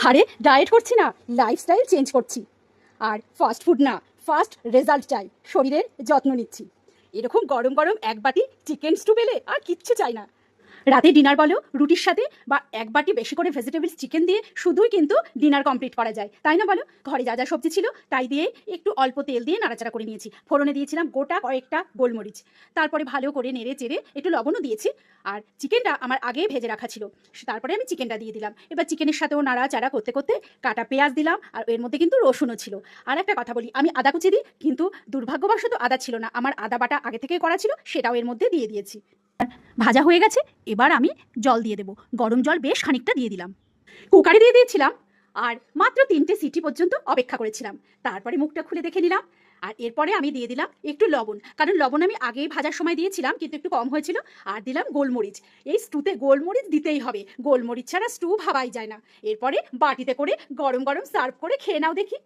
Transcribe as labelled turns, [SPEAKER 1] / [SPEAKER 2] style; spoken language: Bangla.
[SPEAKER 1] আরে ডায়েট করছি না, লাইফস্টাইল চেঞ্জ করছি। আর ফাস্ট ফুড না, ফাস্ট রেজাল্ট চাই, শরীরের যত্ন নিচ্ছি। এরকম গরম গরম এক বাটি চিকেন স্টু পেলে আর কিচ্ছু চাই না। রাতে ডিনার বলো রুটির সাথে বা এক বাটি বেশি করে ভেজিটেবলস চিকেন দিয়ে শুধুই কিন্তু ডিনার কমপ্লিট করা যায়, তাই না বলো? ঘরে যা যা সবজি ছিল তাই দিয়ে একটু অল্প তেল দিয়ে নাড়াচাড়া করে নিয়েছি, ফোড়নে দিয়েছিলাম গোটা কয়েকটা গোলমরিচ, তারপরে ভালো করে নেড়ে চেড়ে একটু লবণও দিয়েছি। আর চিকেনটা আমার আগে ভেজে রাখা ছিল, তারপরে আমি চিকেনটা দিয়ে দিলাম। এবার চিকেনের সাথেও নাড়াচাড়া করতে করতে কাটা পেঁয়াজ দিলাম, আর এর মধ্যে কিন্তু রসুনও ছিল। আর একটা কথা বলি, আমি আদা কুচি দিই, কিন্তু দুর্ভাগ্যবশত আদা ছিল না, আমার আদা বাটা আগে থেকে করা ছিল, সেটাও এর মধ্যে দিয়ে দিয়েছি। ভাজা হয়ে গেছে, এবার আমি জল দিয়ে দেবো। গরম জল বেশ খানিকটা দিয়ে দিলাম, কুকারে দিয়ে দিয়েছিলাম। আর মাত্র 3টে সিটি পর্যন্ত অপেক্ষা করেছিলাম, তারপরে মুখটা খুলে দেখে নিলাম। আর এরপরে আমি দিয়ে দিলাম একটু লবণ, কারণ লবণ আমি আগেই ভাজার সময় দিয়েছিলাম কিন্তু একটু কম হয়েছিল। আর দিলাম গোলমরিচ, এই স্টুতে গোলমরিচ দিতেই হবে, গোলমরিচ ছাড়া স্টু ভাবাই যায় না। এরপরে বাটিতে করে গরম গরম সার্ভ করে খেয়ে নাও দেখি।